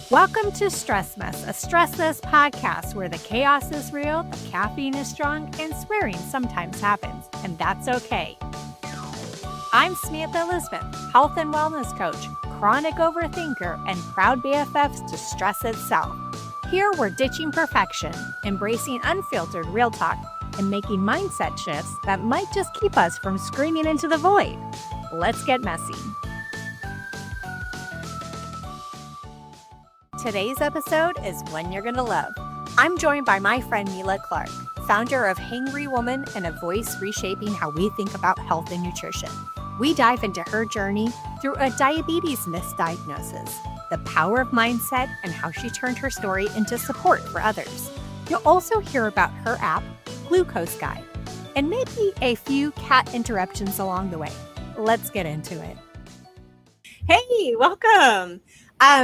Welcome to Stress Mess, a stressless podcast where the chaos is real, the caffeine is strong, and swearing sometimes happens, and that's okay. I'm Samantha Elizabeth, health and wellness coach, chronic overthinker, and proud BFFs to stress itself. Here we're ditching perfection, embracing unfiltered real talk, and making mindset shifts that might just keep us from screaming into the void. Let's get messy. Today's episode is one you're going to love. I'm joined by my friend Mila Clarke, founder of Hangry Woman and a voice reshaping how we think about health and nutrition. We dive into her journey through a diabetes misdiagnosis, the power of mindset, and how she turned her story into support for others. You'll also hear about her app, Glucose Guide, and maybe a few cat interruptions along the way. Let's get into it. Hey, welcome.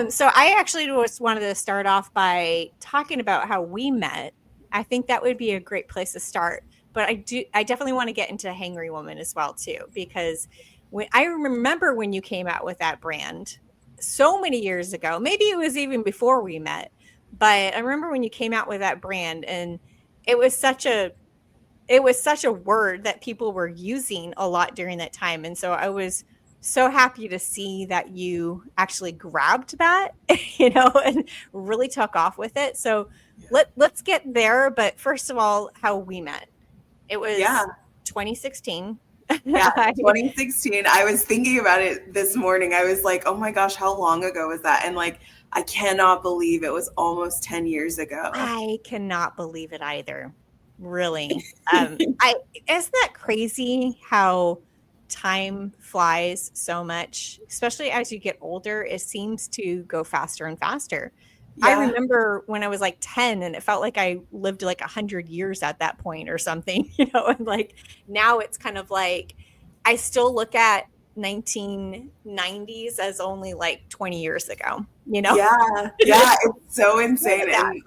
So I actually just wanted to start off by talking about how we met. I think that would be a great place to start. But I definitely want to get into Hangry Woman as well too, because I remember when you came out with that brand so many years ago. Maybe it was even before we met, but I remember when you came out with that brand, and it was such a word that people were using a lot during that time, and so I was so happy to see that you actually grabbed that, and really took off with it. So let's get there. But first of all, how we met. It was 2016. Yeah, 2016. I was thinking about it this morning. I was like, oh my gosh, how long ago was that? And I cannot believe it was almost 10 years ago. I cannot believe it either. Really. Isn't that crazy how time flies so much, especially as you get older? It seems to go faster and faster. Yeah. I remember when I was 10 and it felt like I lived 100 years at that point or something, and now it's kind of I still look at 1990s as only 20 years ago, Yeah, it's so insane. And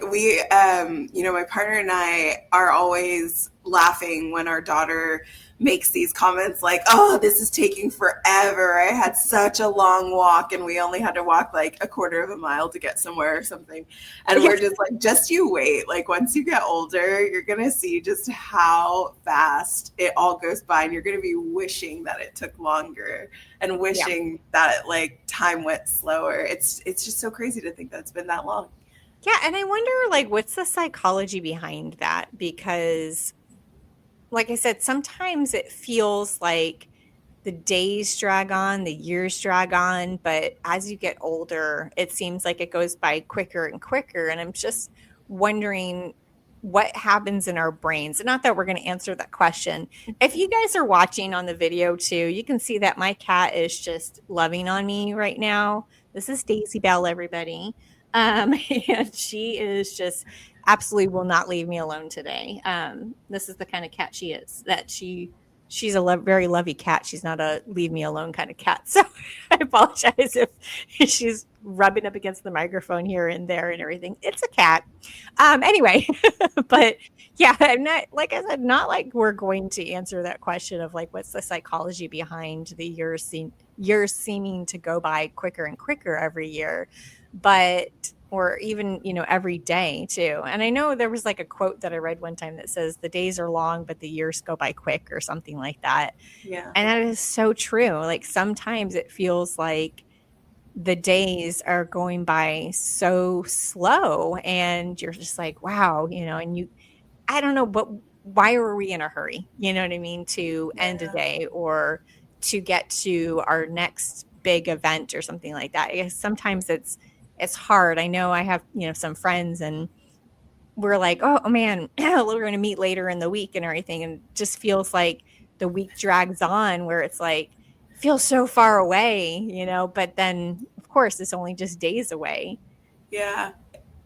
we, my partner and I are always laughing when our daughter makes these comments oh, this is taking forever. I had such a long walk and we only had to walk a quarter of a mile to get somewhere or something. And we're just you wait. Once you get older, you're going to see just how fast it all goes by, and you're going to be wishing that it took longer and wishing that time went slower. It's just so crazy to think that it's been that long. Yeah. And I wonder what's the psychology behind that? Because like I said, sometimes it feels like the days drag on, the years drag on, but as you get older, it seems like it goes by quicker and quicker. And I'm just wondering what happens in our brains. And not that we're going to answer that question. If you guys are watching on the video too, you can see that my cat is just loving on me right now. This is Daisy Bell, everybody. And she is just absolutely will not leave me alone today. This is the kind of cat she is, that she's a very lovey cat. She's not a leave me alone kind of cat. So I apologize if she's rubbing up against the microphone here and there and everything. It's a cat. Anyway, but yeah, I'm not, like I said, not we're going to answer that question of what's the psychology behind the years seeming to go by quicker and quicker every year, or even, every day too. And I know there was a quote that I read one time that says the days are long, but the years go by quick, or something like that. Yeah. And that is so true. Sometimes it feels like the days are going by so slow and you're just wow, and I don't know, but why are we in a hurry? You know what I mean? To end a day or to get to our next big event or something like that. I guess sometimes it's hard. I know I have, some friends and we're oh man, we're going to meet later in the week and everything. And it just feels like the week drags on where it's feels so far away, but then of course it's only just days away. Yeah.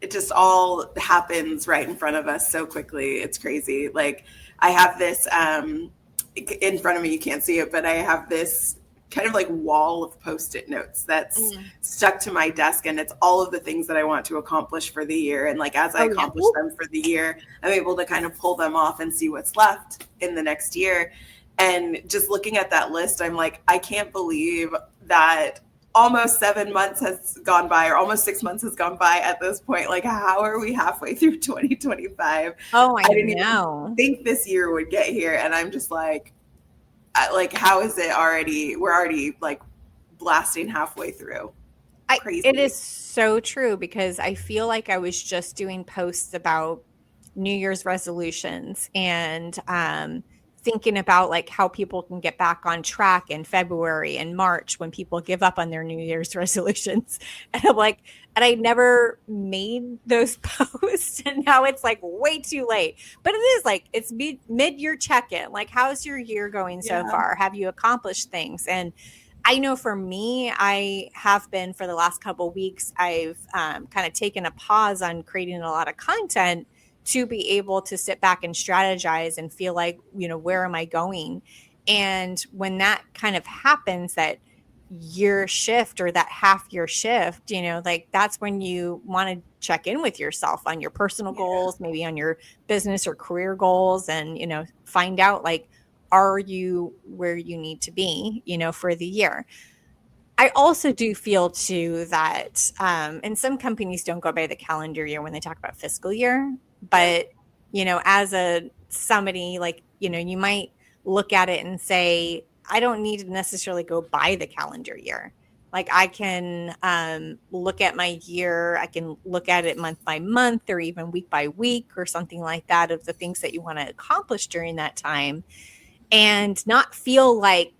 It just all happens right in front of us so quickly. It's crazy. I have this, in front of me, you can't see it, but I have this kind of wall of Post-it notes that's stuck to my desk, and it's all of the things that I want to accomplish for the year. And as I accomplish them for the year, I'm able to kind of pull them off and see what's left in the next year. And just looking at that list, I'm I can't believe that almost 7 months has gone by, or almost 6 months has gone by at this point. Like, how are we halfway through 2025? Oh, I I didn't know. even think this year would get here. And I'm just like, how is it already? We're already like blasting halfway through. Crazy. It is so true, because I feel like I was just doing posts about New Year's resolutions and thinking about like how people can get back on track in February and March when people give up on their New Year's resolutions. And I'm like, and I never made those posts. And now it's like way too late. But it is like, it's mid-year check-in. Like, how's your year going so far? Have you accomplished things? And I know for me, I have been for the last couple of weeks, I've kind of taken a pause on creating a lot of content to be able to sit back and strategize and feel like, where am I going? And when that kind of happens, that year shift or that half year shift, like that's when you want to check in with yourself on your personal goals, maybe on your business or career goals, and, find out like, are you where you need to be, for the year? I also do feel too that, and some companies don't go by the calendar year when they talk about fiscal year, but, as somebody like, you might look at it and say, I don't need to necessarily go by the calendar year. Like, I can look at my year, I can look at it month by month or even week by week or something like that, of the things that you want to accomplish during that time, and not feel like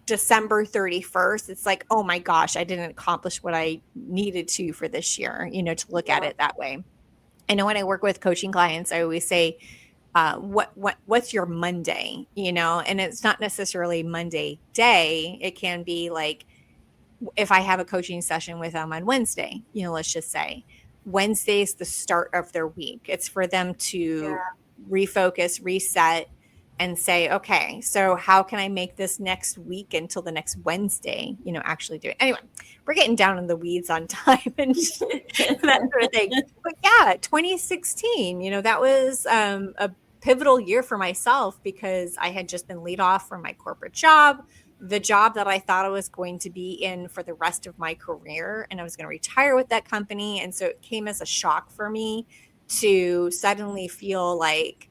December 31st, it's like, oh my gosh, I didn't accomplish what I needed to for this year, to look at it that way. I know when I work with coaching clients, I always say, what's your Monday, and it's not necessarily Monday day. It can be like, if I have a coaching session with them on Wednesday, let's just say Wednesday is the start of their week. It's for them to refocus, reset, and say, okay, so how can I make this next week until the next Wednesday, actually do it? Anyway, we're getting down in the weeds on time and that sort of thing. But yeah, 2016, that was a pivotal year for myself, because I had just been laid off from my corporate job, the job that I thought I was going to be in for the rest of my career, and I was going to retire with that company. And so it came as a shock for me to suddenly feel like,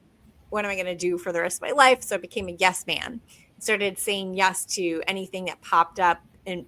what am I going to do for the rest of my life? So I became a yes man, started saying yes to anything that popped up and,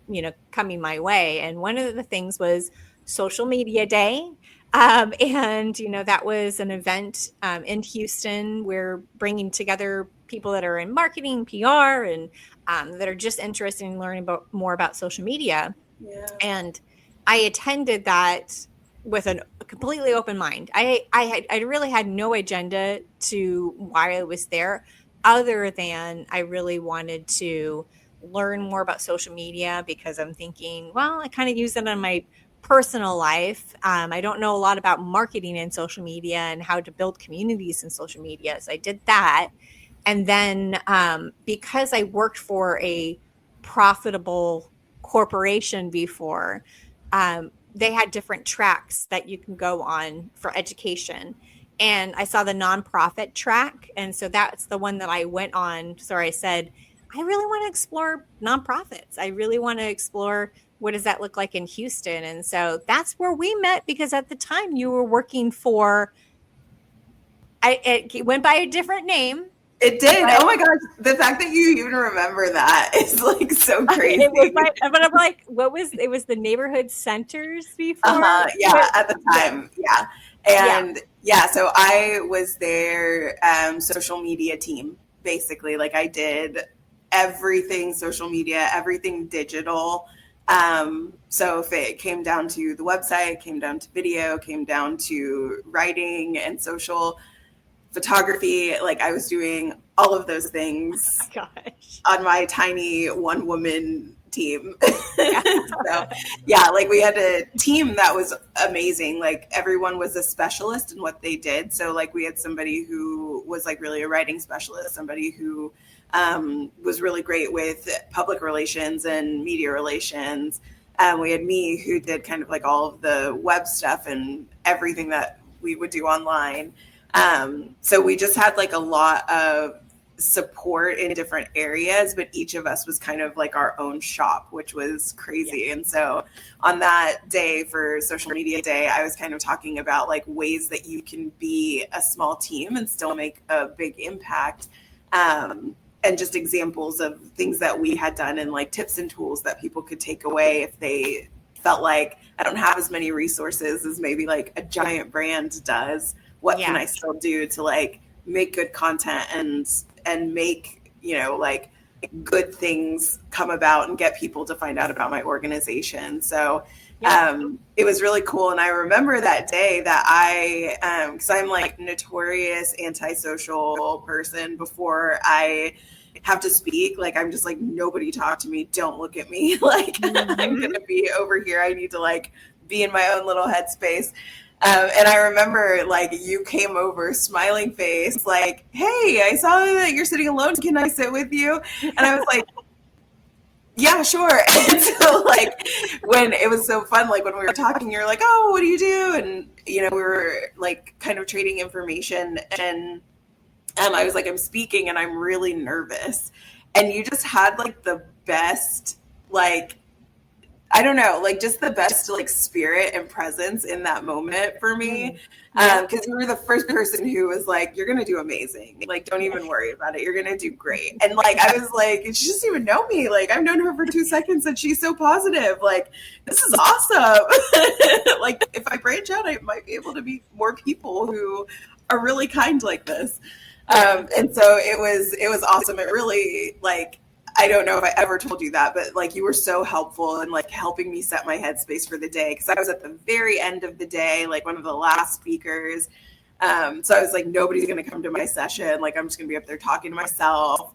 coming my way. And one of the things was Social Media Day. And, that was an event in Houston. We're bringing together people that are in marketing, PR, and that are just interested in learning more about social media. Yeah. And I attended that with a completely open mind. I really had no agenda to why I was there, other than I really wanted to learn more about social media, because I'm thinking, well, I kind of use it in my personal life. I don't know a lot about marketing in social media and how to build communities in social media. So I did that. And then because I worked for a profitable corporation before, they had different tracks that you can go on for education. And I saw the nonprofit track. And so that's the one that I went on. So I said, I really want to explore nonprofits. I really want to explore, what does that look like in Houston? And so that's where we met, because at the time you were working for, it went by a different name. It did. Oh my gosh. The fact that you even remember that is like so crazy. But I'm like, it was the neighborhood centers before? Yeah, at the time. Yeah. And so I was their social media team, basically. Like, I did everything social media, everything digital. So if it came down to the website, came down to video, came down to writing and social photography, like, I was doing all of those things on my tiny one-woman team. So like, we had a team that was amazing. Like, everyone was a specialist in what they did. So like, we had somebody who was like really a writing specialist, somebody who was really great with public relations and media relations. We had me, who did kind of like all of the web stuff and everything that we would do online. So we just had like a lot of support in different areas, but each of us was kind of like our own shop, which was crazy. Yeah. And so on that day for social media day, I was kind of talking about like ways that you can be a small team and still make a big impact. And just examples of things that we had done and like tips and tools that people could take away if they felt like I don't have as many resources as maybe like a giant brand does. What can I still do to like make good content and make, you know, like good things come about and get people to find out about my organization. So it was really cool. And I remember that day that I, because I'm like notorious antisocial person before I have to speak. Like, I'm just like, nobody talk to me. Don't look at me. Like, I'm going to be over here. I need to like be in my own little headspace. And I remember like you came over smiling face, like, hey, I saw that you're sitting alone. Can I sit with you? And I was like, yeah, sure. And so like when it was so fun, like when we were talking, you're like, oh, what do you do? And, you know, we were like kind of trading information, and I was like, I'm speaking and I'm really nervous. And you just had like the best, like, I don't know, like just the best like spirit and presence in that moment for me. Because you were the first person who was like, you're going to do amazing. Like, don't even worry about it. You're going to do great. And like, I was like, she doesn't even know me. Like, I've known her for 2 seconds and she's so positive. Like, this is awesome. Like, if I branch out, I might be able to meet more people who are really kind like this. And so it was awesome. It really, like, I don't know if I ever told you that, but like you were so helpful in like helping me set my headspace for the day. Cause I was at the very end of the day, like one of the last speakers. So I was like, nobody's going to come to my session. Like, I'm just going to be up there talking to myself.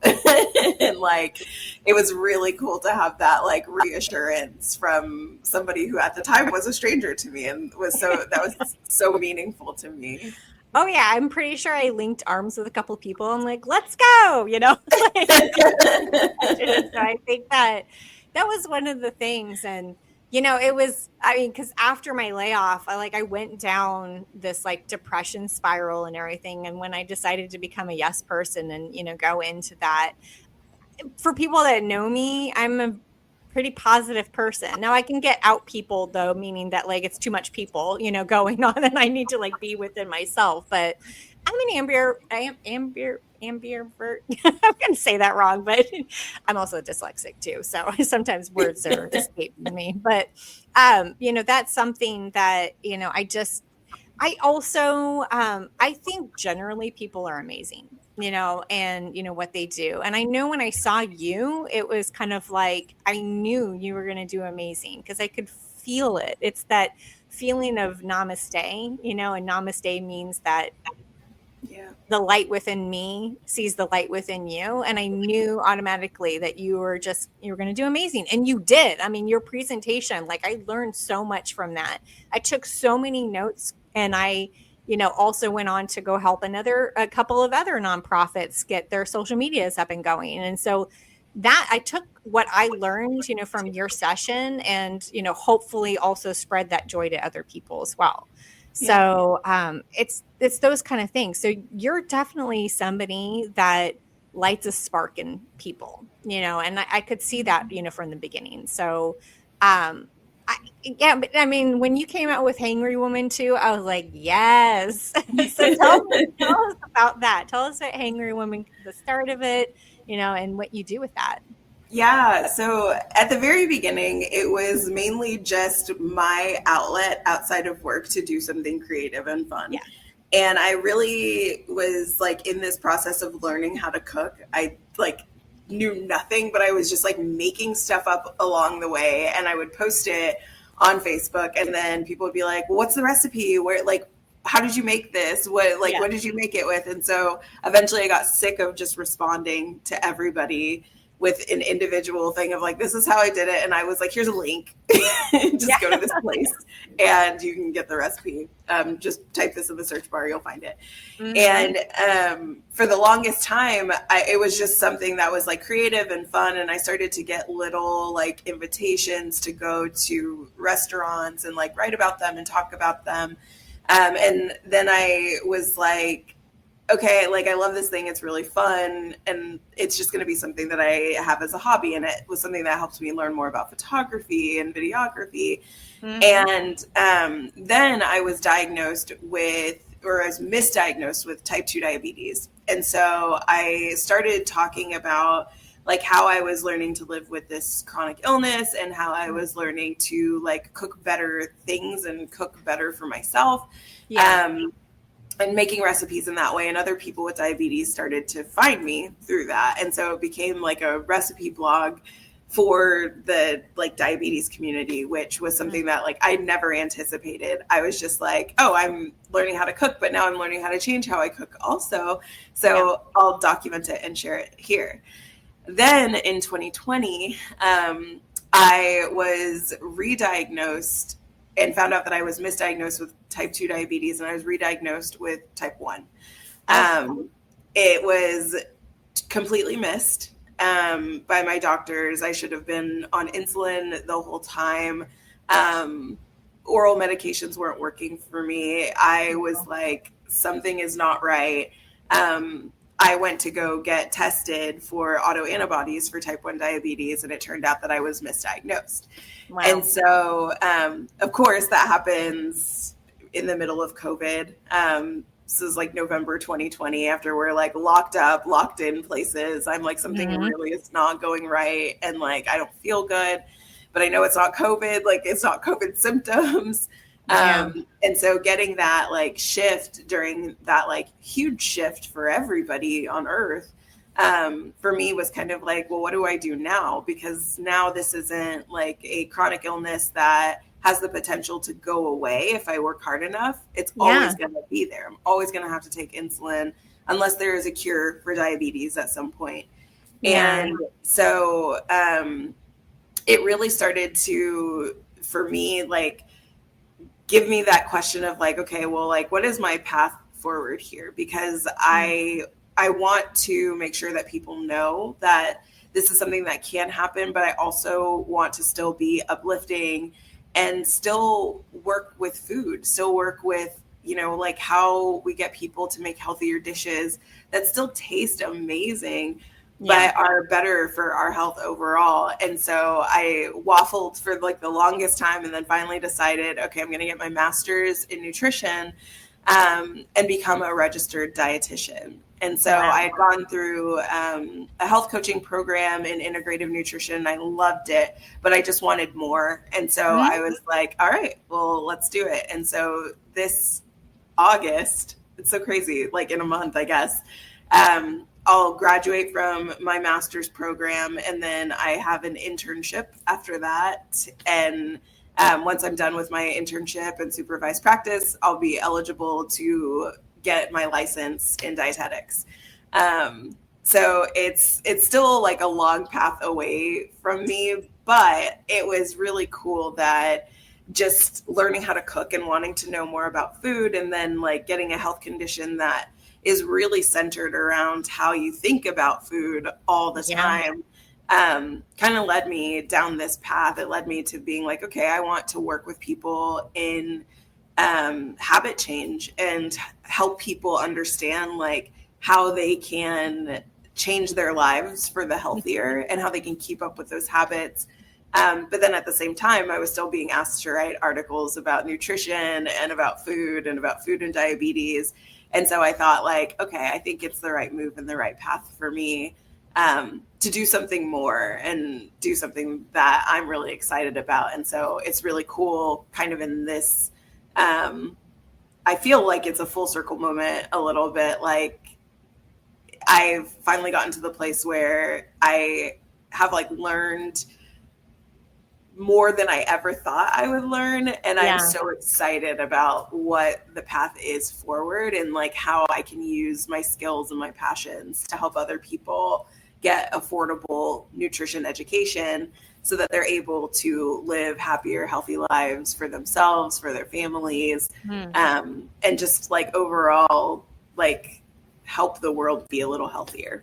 And like, it was really cool to have that like reassurance from somebody who at the time was a stranger to me and that was so meaningful to me. Oh yeah, I'm pretty sure I linked arms with a couple people. I'm like, let's go, you know. So I think that was one of the things, and you know, it was. I mean, because after my layoff, I went down this like depression spiral and everything. And when I decided to become a yes person and you know go into that, for people that know me, I'm a pretty positive person. Now I can get out people though, meaning that like it's too much people, you know, going on and I need to like be within myself. But I'm an ambivert. I'm going to say that wrong, but I'm also dyslexic too. So sometimes words are escaping me, but you know, that's something that, you know, I also, I think generally people are amazing, you know, and you know what they do. And I know when I saw you, it was kind of like, I knew you were going to do amazing because I could feel it. It's that feeling of namaste, you know, and namaste means that the light within me sees the light within you. And I knew automatically that you were going to do amazing. And you did. I mean, your presentation, like I learned so much from that. I took so many notes, and I, you know, also went on to go help a couple of other nonprofits get their social medias up and going. And so that I took what I learned, you know, from your session and, you know, hopefully also spread that joy to other people as well. So it's those kind of things. So you're definitely somebody that lights a spark in people, you know, and I could see that, you know, from the beginning. So, but I mean, when you came out with Hangry Woman too, I was like, yes. So tell us about that. Tell us about Hangry Woman, the start of it, you know, and what you do with that. Yeah, so at the very beginning, it was mainly just my outlet outside of work to do something creative and fun. Yeah. And I really was like in this process of learning how to cook. I like knew nothing, but I was just like making stuff up along the way, and I would post it on Facebook, and then people would be like, well, what's the recipe? Where, like, how did you make this? What did you make it with? And so eventually I got sick of just responding to everybody with an individual thing of like, this is how I did it. And I was like, here's a link, just go to this place and you can get the recipe. Just type this in the search bar, you'll find it. And for the longest time, it was just something that was like creative and fun. And I started to get little like invitations to go to restaurants and like write about them and talk about them. And then I was like, okay, like I love this thing. It's really fun. And it's just going to be something that I have as a hobby. And it was something that helped me learn more about photography and videography. And then I was diagnosed with, or I was misdiagnosed with type 2 diabetes. And so I started talking about like how I was learning to live with this chronic illness and how I was learning to like cook better things and cook better for myself. And making recipes in that way. And other people with diabetes started to find me through that. And so it became like a recipe blog for the like diabetes community, which was something that like I never anticipated. I was just like, oh, I'm learning how to cook, but now I'm learning how to change how I cook also. So I'll document it and share it here. Then in 2020, I was re-diagnosed and found out that I was misdiagnosed with type 2 diabetes, and I was re-diagnosed with type 1. It was completely missed by my doctors. I should have been on insulin the whole time. Oral medications weren't working for me. I was like, something is not right. I went to go get tested for autoantibodies for type 1 diabetes, and it turned out that I was misdiagnosed. Wow. And so, of course, that happens in the middle of COVID. This is like November 2020, after we're like locked up, locked in places. I'm like, something really is not going right. And like, I don't feel good, but I know it's not COVID. Like, it's not COVID symptoms. And so getting that like shift during that like huge shift for everybody on earth, for me was kind of like, well, what do I do now? Because now this isn't like a chronic illness that has the potential to go away if I work hard enough. It's always going to be there. I'm always going to have to take insulin unless there is a cure for diabetes at some point. And so it really started to, for me, like give me that question of like, okay, well, like, what is my path forward here? Because I want to make sure that people know that this is something that can happen, but I also want to still be uplifting and still work with food, still work with, you know, like how we get people to make healthier dishes that still taste amazing, but are better for our health overall. And so I waffled for like the longest time, and then finally decided, okay, I'm going to get my master's in nutrition and become a registered dietitian. And so I had gone through a health coaching program in integrative nutrition. I loved it, but I just wanted more. And so I was like, all right, well, let's do it. And so this August, it's so crazy, like in a month, I guess, I'll graduate from my master's program, and then I have an internship after that. And once I'm done with my internship and supervised practice, I'll be eligible to get my license in dietetics. So it's still like a long path away from me, but it was really cool that just learning how to cook and wanting to know more about food, and then like getting a health condition that is really centered around how you think about food all the time, kind of led me down this path. It led me to being like, okay, I want to work with people in habit change and help people understand like how they can change their lives for the healthier and how they can keep up with those habits. But then at the same time, I was still being asked to write articles about nutrition and about food and diabetes. And so I thought like, okay, I think it's the right move and the right path for me to do something more and do something that I'm really excited about. And so it's really cool kind of in this, I feel like it's a full circle moment a little bit. Like I've finally gotten to the place where I have like learned more than I ever thought I would learn. And I'm so excited about what the path is forward and like how I can use my skills and my passions to help other people get affordable nutrition education so that they're able to live happier, healthy lives for themselves, for their families, and just like overall, like help the world be a little healthier.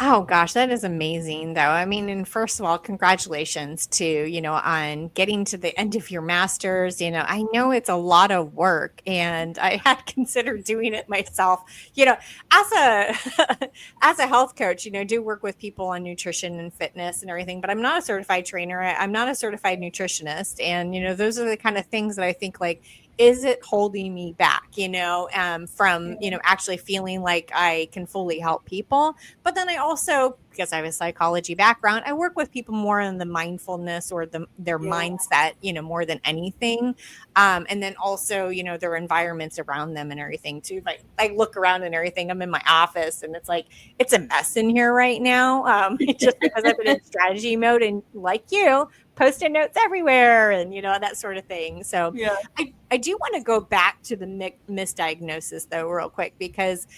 Oh gosh, that is amazing though. I mean, and first of all, congratulations to, on getting to the end of your master's. I know it's a lot of work and I had considered doing it myself. As a as a health coach, do work with people on nutrition and fitness and everything, but I'm not a certified trainer. I'm not a certified nutritionist. And, those are the kind of things that I think like, is it holding me back, from, actually feeling like I can fully help people? But then I also, because I have a psychology background, I work with people more in the mindfulness or their Yeah. mindset, more than anything. And then also, their environments around them and everything too. Like I look around and everything, I'm in my office and it's like, it's a mess in here right now. Just because I've been in strategy mode and like you, post-it notes everywhere and, that sort of thing. So Yeah. I do want to go back to the misdiagnosis though, real quick, because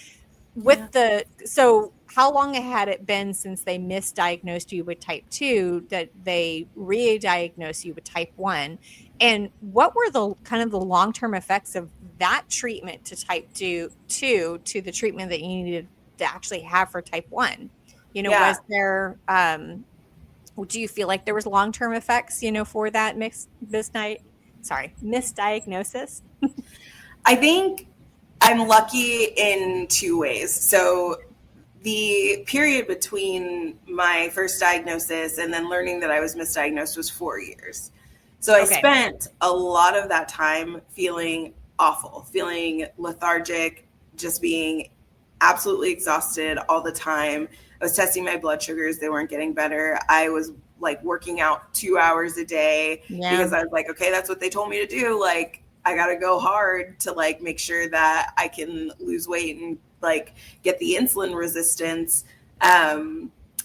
Yeah. so how long had it been since they misdiagnosed you with type 2 that they re-diagnosed you with type 1, and what were the kind of the long-term effects of that treatment to type 2 to the treatment that you needed to actually have for type 1? Yeah. Was there do you feel like there was long-term effects for that misdiagnosis? I think I'm lucky in two ways. So the period between my first diagnosis and then learning that I was misdiagnosed was 4 years. So I Okay. spent a lot of that time feeling awful, feeling lethargic, just being absolutely exhausted all the time. I was testing my blood sugars, they weren't getting better. I was like working out 2 hours a day Yeah. because I was like, okay, that's what they told me to do. Like, I got to go hard to like make sure that I can lose weight and like get the insulin resistance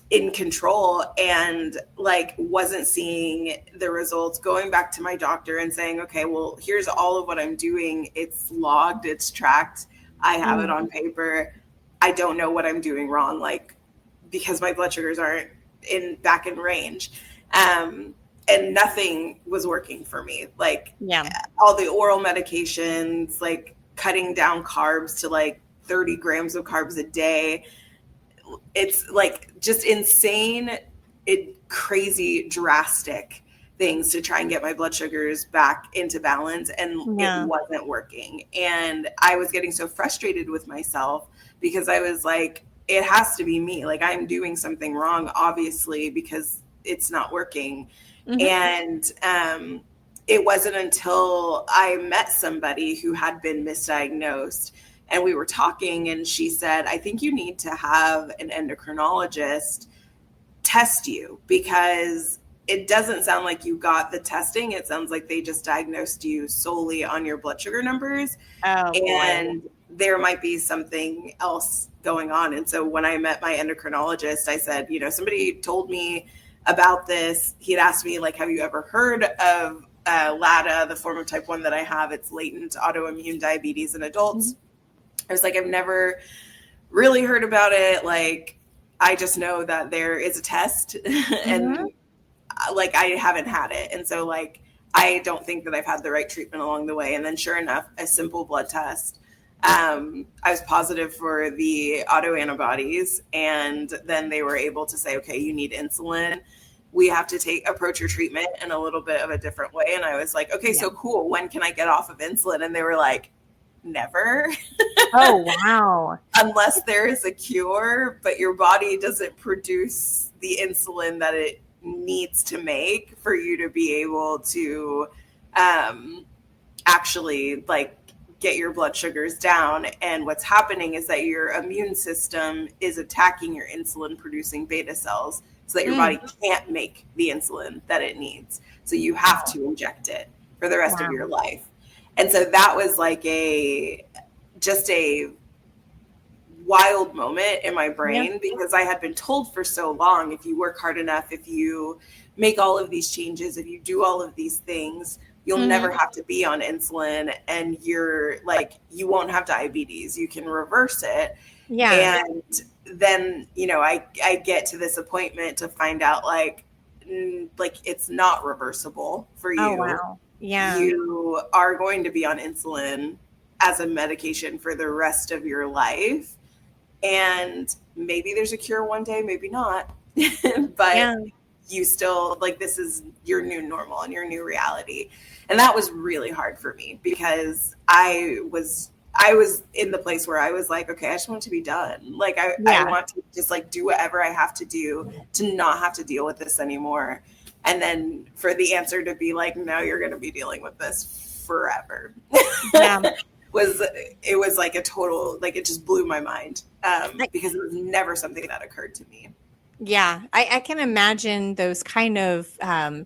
in control, and like wasn't seeing the results. Going back to my doctor and saying, okay, well, here's all of what I'm doing. It's logged, it's tracked. I have it Mm. on paper. I don't know what I'm doing wrong, like because my blood sugars aren't back in range. And nothing was working for me. Like Yeah. all the oral medications, like cutting down carbs to like 30 grams of carbs a day. It's like just insane, crazy, drastic things to try and get my blood sugars back into balance. And it Yeah. wasn't working. And I was getting so frustrated with myself because I was like, it has to be me. Like I'm doing something wrong, obviously, because it's not working. Hmm. And it wasn't until I met somebody who had been misdiagnosed and we were talking, and she said, I think you need to have an endocrinologist test you because it doesn't sound like you got the testing. It sounds like they just diagnosed you solely on your blood sugar numbers. Oh boy. And there might be something else going on. And so when I met my endocrinologist, I said, somebody told me about this. He'd asked me, like, have you ever heard of LADA, the form of type 1 that I have? It's latent autoimmune diabetes in adults. Mm-hmm. I was like, I've never really heard about it. Like, I just know that there is a test and like I haven't had it. And so like, I don't think that I've had the right treatment along the way. And then sure enough, a simple blood test. I was positive for the autoantibodies, and then they were able to say, okay, you need insulin. We have to approach your treatment in a little bit of a different way. And I was like, okay, so cool. When can I get off of insulin? And they were like, never. Oh, wow. Unless there is a cure, but your body doesn't produce the insulin that it needs to make for you to be able to actually like get your blood sugars down. And what's happening is that your immune system is attacking your insulin producing beta cells so that your body can't make the insulin that it needs. So you have to inject it for the rest of your life. And so that was like just a wild moment in my brain because I had been told for so long, if you work hard enough, if you make all of these changes, if you do all of these things, you'll never have to be on insulin, and you're like, you won't have diabetes. You can reverse it. Yeah. And then, I get to this appointment to find out like it's not reversible for you. Oh, wow. Yeah. You are going to be on insulin as a medication for the rest of your life. And maybe there's a cure one day, maybe not. But Yeah. you still, like, this is your new normal and your new reality. And that was really hard for me because I was in the place where I was like, okay, I just want it to be done. Like, I Yeah. want to just like do whatever I have to do to not have to deal with this anymore. And then for the answer to be like, no, you're going to be dealing with this forever. Yeah. It was like a total, like, it just blew my mind, I, because it was never something that occurred to me. yeah. I can imagine those kind of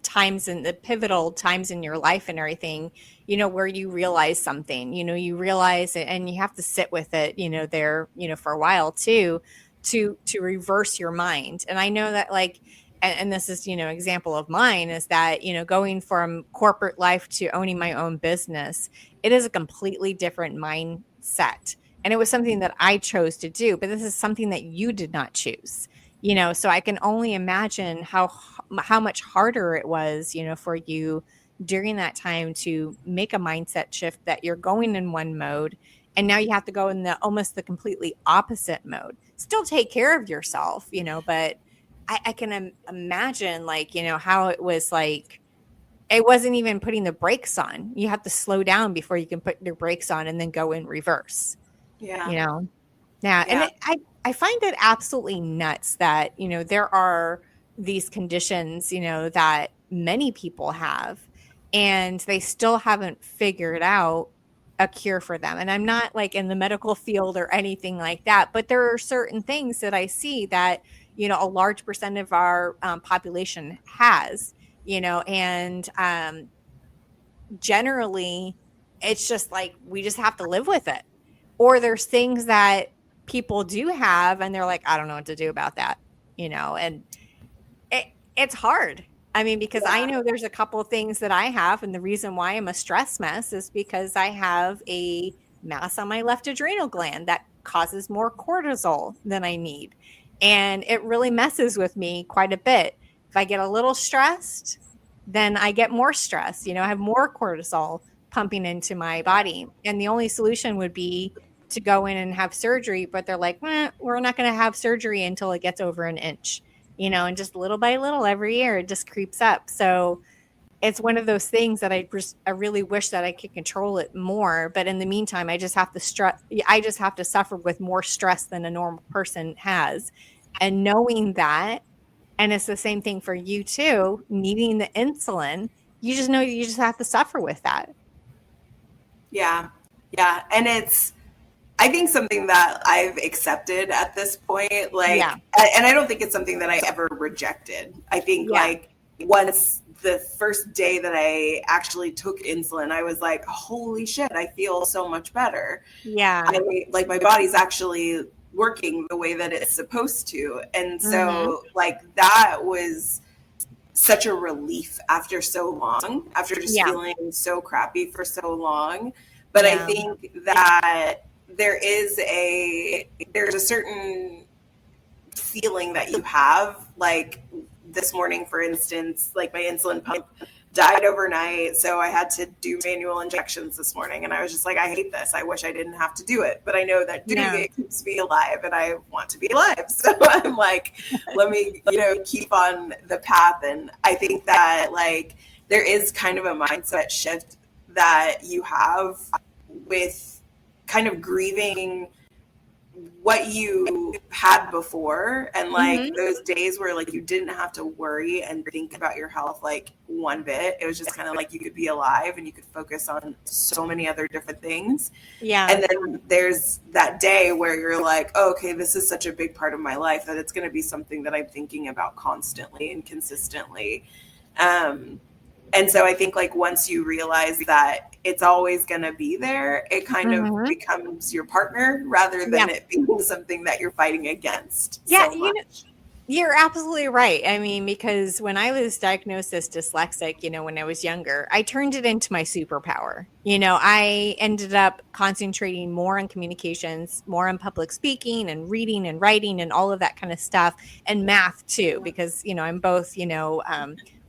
times and the pivotal times in your life and everything, where you realize something, you realize it and you have to sit with it, there, for a while too, to reverse your mind. And I know that like, and this is, example of mine is that, going from corporate life to owning my own business, it is a completely different mindset. And it was something that I chose to do, but this is something that you did not choose. So I can only imagine how much harder it was, for you during that time to make a mindset shift that you're going in one mode and now you have to go in the almost the completely opposite mode. Still take care of yourself, but I can imagine like, how it was like it wasn't even putting the brakes on. You have to slow down before you can put your brakes on and then go in reverse, Yeah. you know? Yeah, and Yeah. I find it absolutely nuts that, there are these conditions, that many people have, and they still haven't figured out a cure for them. And I'm not like in the medical field or anything like that, but there are certain things that I see that, a large percent of our population has, and generally it's just like we just have to live with it. Or there's things that people do have and they're like, I don't know what to do about that, and it it's hard. I mean, because I Yeah. know there's a couple of things that I have, and the reason why I'm a stress mess is because I have a mass on my left adrenal gland that causes more cortisol than I need. And it really messes with me quite a bit. If I get a little stressed, then I get more stress. I have more cortisol pumping into my body. And the only solution would be to go in and have surgery, but they're like, we're not going to have surgery until it gets over an inch, and just little by little every year it just creeps up. So it's one of those things that I really wish that I could control it more. But in the meantime, I just have to I just have to suffer with more stress than a normal person has. And knowing that, and it's the same thing for you too, needing the insulin, you just know you just have to suffer with that. Yeah. Yeah. And it's, I think, something that I've accepted at this point. Yeah. Like, and I don't think it's something that I ever rejected. I think, Yeah. like, once the first day that I actually took insulin, I was like, holy shit, I feel so much better. Yeah. Like, my body's actually working the way that it's supposed to. And Mm-hmm. so, like, that was such a relief after so long, after just Yeah. feeling so crappy for so long. But I Yeah. think that there's a certain feeling that you have, like this morning, for instance, like my insulin pump died overnight, so I had to do manual injections this morning, and I was just like, I hate this. I wish I didn't have to do it, but I know that doing Yeah. it keeps me alive, and I want to be alive. So I'm like, let me, keep on the path. And I think that, like, there is kind of a mindset shift that you have with kind of grieving what you had before, and like Mm-hmm. those days where like you didn't have to worry and think about your health like one bit. It was just kind of like you could be alive and you could focus on so many other different things. Yeah. And then there's that day where you're like, oh, okay, this is such a big part of my life that it's going to be something that I'm thinking about constantly and consistently. And so I think, like, once you realize that it's always going to be there, it kind of Mm-hmm. becomes your partner rather Yeah. than it being something that you're fighting against Yeah. so much. You're absolutely right. I mean, because when I was diagnosed as dyslexic, when I was younger, I turned it into my superpower. I ended up concentrating more on communications, more on public speaking and reading and writing and all of that kind of stuff, and math too, because, I'm both,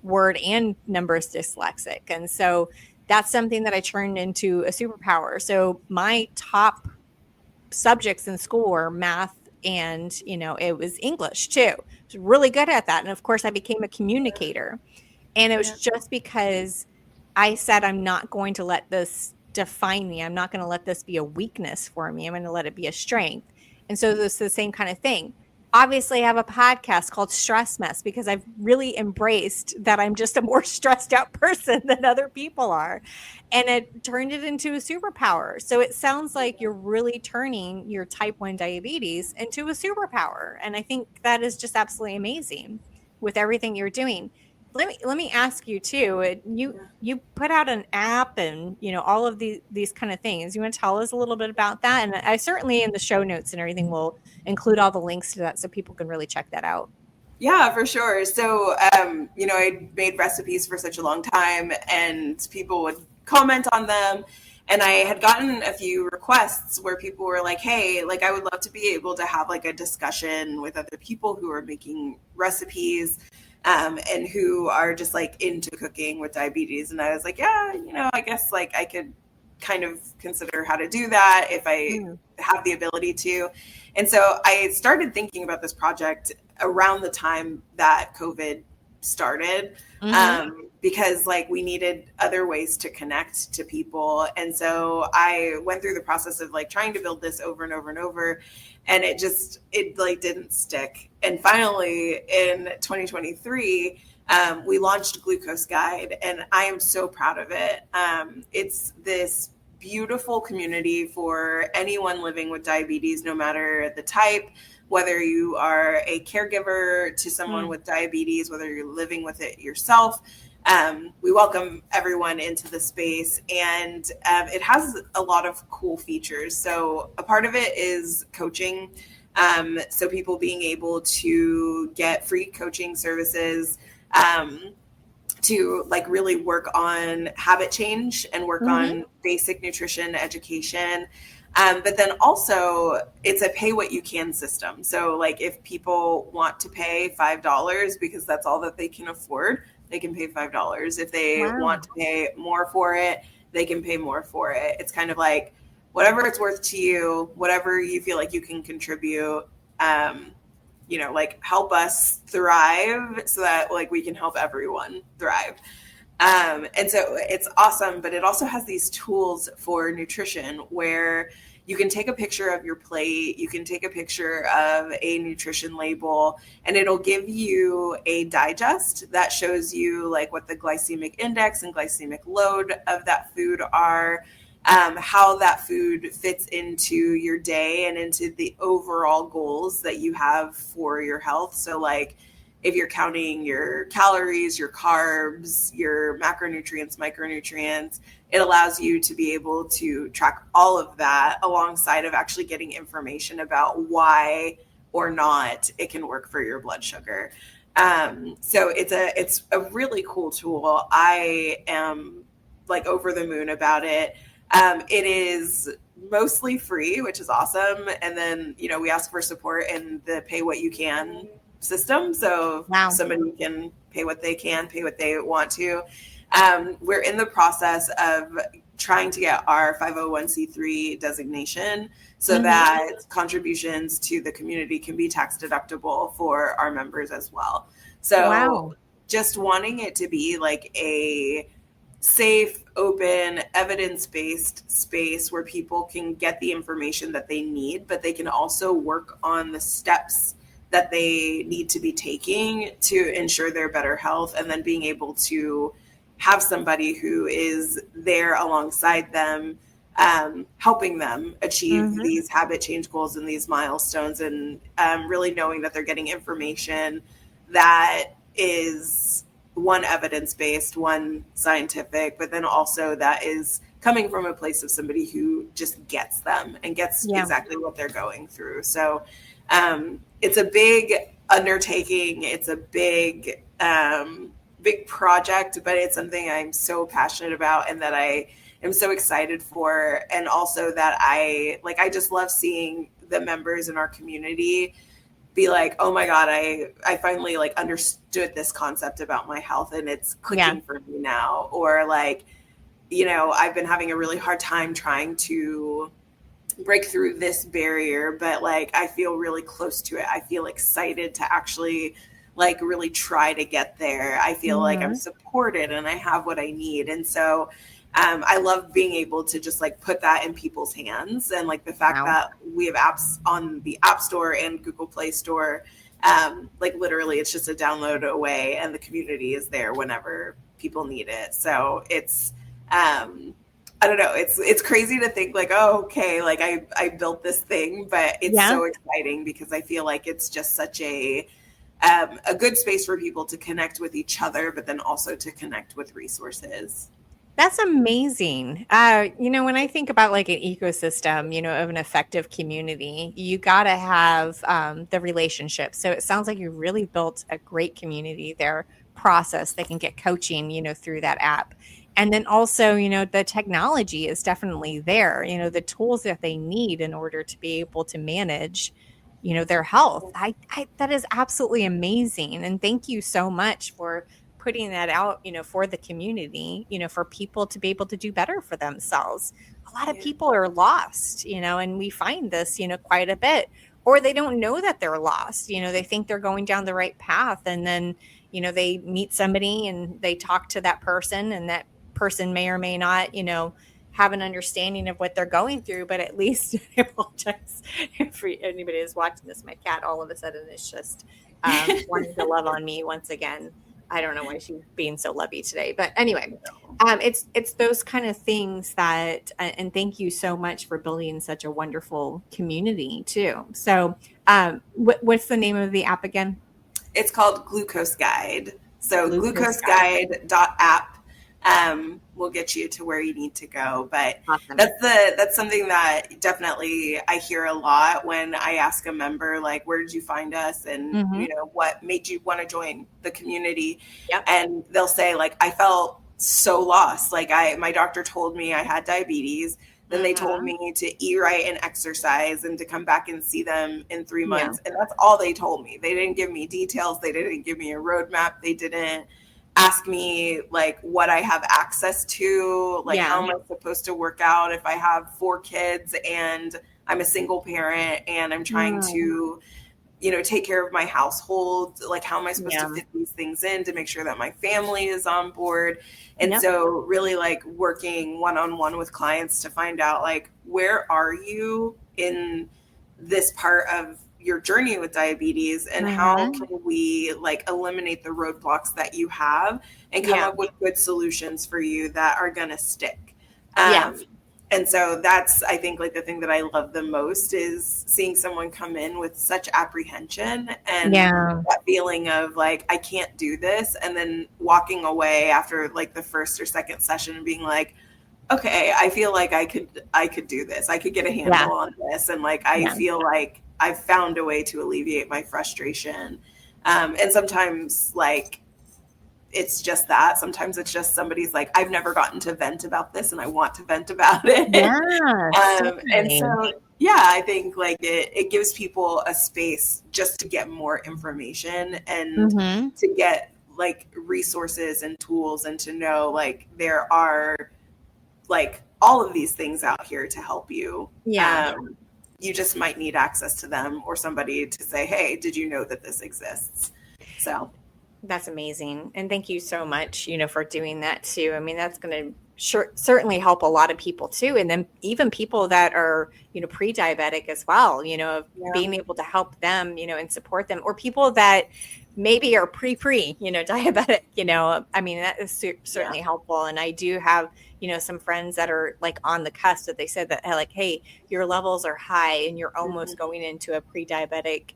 word and numbers dyslexic. And so that's something that I turned into a superpower. So my top subjects in school were math, and, it was English too. I was really good at that. And of course, I became a communicator. And it was Yeah. just because I said, I'm not going to let this define me. I'm not going to let this be a weakness for me. I'm going to let it be a strength. And so it's the same kind of thing. Obviously, I have a podcast called Stress Mess because I've really embraced that I'm just a more stressed out person than other people are. And it turned it into a superpower. So it sounds like you're really turning your type 1 diabetes into a superpower. And I think that is just absolutely amazing with everything you're doing. Let me ask you too. You put out an app and all of these kind of things. You want to tell us a little bit about that? And I certainly in the show notes and everything will include all the links to that so people can really check that out. Yeah, for sure. So, I made recipes for such a long time and people would comment on them. And I had gotten a few requests where people were like, hey, like, I would love to be able to have like a discussion with other people who are making recipes and who are just like into cooking with diabetes. And I was like, yeah, I guess like I could kind of consider how to do that if I have the ability to. And so I started thinking about this project around the time that COVID started, because like we needed other ways to connect to people. And so I went through the process of like trying to build this over and over and over. And it like didn't stick. And finally in 2023, we launched Glucose Guide, and I am so proud of it. It's this beautiful community for anyone living with diabetes, no matter the type, whether you are a caregiver to someone with diabetes, whether you're living with it yourself. We welcome everyone into the space, and it has a lot of cool features. So a part of it is coaching. So people being able to get free coaching services, to like really work on habit change and work on basic nutrition education. But then also it's a pay what you can system. So like if people want to pay $5 because that's all that they can afford, they can pay $5. If they want to pay more for it, they can pay more for it. It's kind of like whatever it's worth to you, whatever you feel like you can contribute, like help us thrive so that like we can help everyone thrive. And so it's awesome, but it also has these tools for nutrition where you can take a picture of your plate, you can take a picture of a nutrition label, and it'll give you a digest that shows you like what the glycemic index and glycemic load of that food are, how that food fits into your day and into the overall goals that you have for your health. So like if you're counting your calories, your carbs, your macronutrients, micronutrients, it allows you to be able to track all of that alongside of actually getting information about why or not it can work for your blood sugar. So it's a really cool tool. I am like over the moon about it. It is mostly free, which is awesome. And then, we ask for support in the pay what you can system. So somebody can pay what they can, pay what they want to. We're in the process of trying to get our 501c3 designation so that contributions to the community can be tax deductible for our members as well. So just wanting it to be like a safe, open, evidence-based space where people can get the information that they need, but they can also work on the steps that they need to be taking to ensure their better health, and then being able to have somebody who is there alongside them, helping them achieve these habit change goals and these milestones, and really knowing that they're getting information that is one evidence-based, one scientific, but then also that is coming from a place of somebody who just gets them and gets exactly what they're going through. So it's a big undertaking. It's a big project, but it's something I'm so passionate about and that I am so excited for. And also that I just love seeing the members in our community be like, oh my God, I finally like understood this concept about my health and it's clicking for me now. Or like, I've been having a really hard time trying to break through this barrier, but like I feel really close to it. I feel excited to actually like really try to get there. I feel like I'm Mhm. supported and I have what I need. And so I love being able to just like put that in people's hands, and like the fact Wow. that we have apps on the App Store and Google Play Store. Like literally it's just a download away and the community is there whenever people need it. So it's I don't know. It's crazy to think like, oh, okay, like I built this thing, but it's Yeah. so exciting because I feel like it's just such a good space for people to connect with each other, but then also to connect with resources. That's amazing. When I think about like an ecosystem, of an effective community, you got to have the relationship. So it sounds like you really built a great community there, process that can get coaching, through that app. And then also, the technology is definitely there, the tools that they need in order to be able to manage, their health. That is absolutely amazing. And thank you so much for putting that out, for the community, for people to be able to do better for themselves. A lot of Yeah. people are lost, and we find this, quite a bit, or they don't know that they're lost. They think they're going down the right path. And then, they meet somebody and they talk to that person, and that person may or may not, have an understanding of what they're going through, but at least I apologize if anybody is watching this. My cat all of a sudden is just wanting to love on me once again. I don't know why she's being so lovey today, but anyway, it's those kind of things that, and thank you so much for building such a wonderful community too. So, what's the name of the app again? It's called Glucose Guide. So Glucose Guide. glucoseguide.app will get you to where you need to go. But Awesome. that's something that definitely I hear a lot when I ask a member, like, where did you find us? And, Hmm. what made you want to join the community? Yep. And they'll say, like, I felt so lost. Like my doctor told me I had diabetes. Then they told Hmm. me to eat right and exercise and to come back and see them in 3 Yeah. months. And that's all they told me. They didn't give me details. They didn't give me a roadmap. They didn't ask me like what I have access to, like how Yeah. am I supposed to work out if I have 4 kids and I'm a single parent and I'm trying Mm. to take care of my household. Like, how am I supposed to Yeah. fit these things in to make sure that my family is on board? And Yep. so, really, like, working one on one with clients to find out, like, where are you in this part of your journey with diabetes, and how Hmm. can we like eliminate the roadblocks that you have and come Yeah. up with good solutions for you that are going to stick. Yeah. um, and so that's, I think, like the thing that I love the most is seeing someone come in with such apprehension and Yeah. that feeling of like, I can't do this. And then walking away after like the first or second session and being like, okay, I feel like I could do this. I could get a Yeah. handle on this. And like, I Yeah. feel like I've found a way to alleviate my frustration. And sometimes like, it's just that. Sometimes it's just somebody's like, I've never gotten to vent about this and I want to vent about it. Yeah. And Certainly. so, yeah, I think like it gives people a space just to get more information and Hmm. to get like resources and tools and to know like there are like all of these things out here to help you. Yeah. You just might need access to them or somebody to say, hey, did you know that this exists? So That's amazing. And thank you so much, for doing that too. I mean, that's going to certainly help a lot of people too. And then even people that are, pre-diabetic as well, yeah. being able to help them, and support them, or people that maybe are pre, diabetic, I mean, that is Yeah. certainly helpful. And I do have, some friends that are like on the cusp that they said that like, hey, your levels are high and you're almost Mhm. going into a pre-diabetic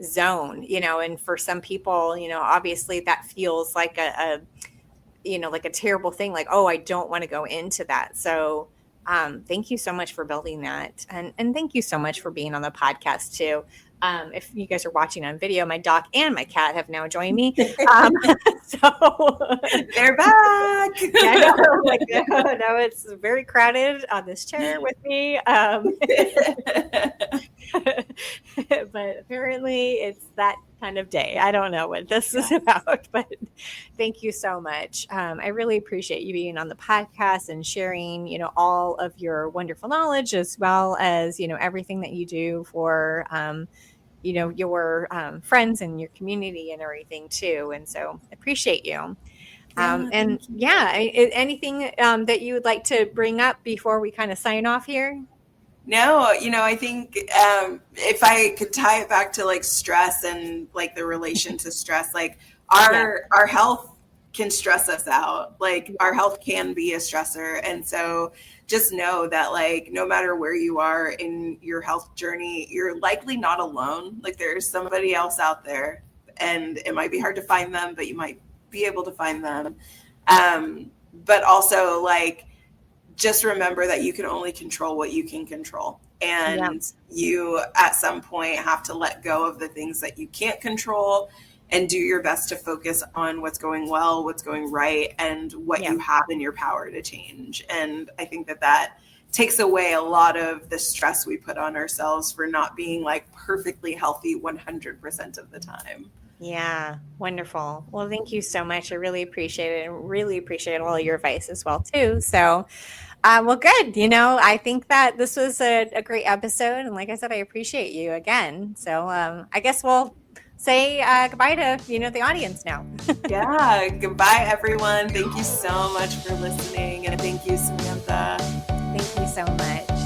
zone, and for some people, obviously that feels like like a terrible thing, like, oh, I don't want to go into that. So thank you so much for building that, and thank you so much for being on the podcast too. If you guys are watching on video, my dog and my cat have now joined me. So they're back. I know, like, no, it's very crowded on this chair with me. But apparently it's that kind of day. I don't know what this is about, but thank you so much. I really appreciate you being on the podcast and sharing, all of your wonderful knowledge, as well as, everything that you do for, your friends and your community and everything too. And so I appreciate you. Anything that you would like to bring up before we kind of sign off here? No, I think if I could tie it back to like stress and like the relation to stress, like our health can stress us out. Like our health can be a stressor. And so just know that like no matter where you are in your health journey, you're likely not alone. Like there's somebody else out there, and it might be hard to find them, but you might be able to find them. But also like just remember that you can only control what you can control. And you at some point have to let go of the things that you can't control and do your best to focus on what's going well, what's going right, and what you have in your power to change. And I think that takes away a lot of the stress we put on ourselves for not being like perfectly healthy 100% of the time. Yeah, wonderful. Well, thank you so much. I really appreciate it, and really appreciate all your advice as well too. So well, good. I think that this was a great episode. And like I said, I appreciate you again. So I guess we'll say goodbye to, the audience now. Yeah. Goodbye, everyone. Thank you so much for listening. And thank you, Samantha. Thank you so much.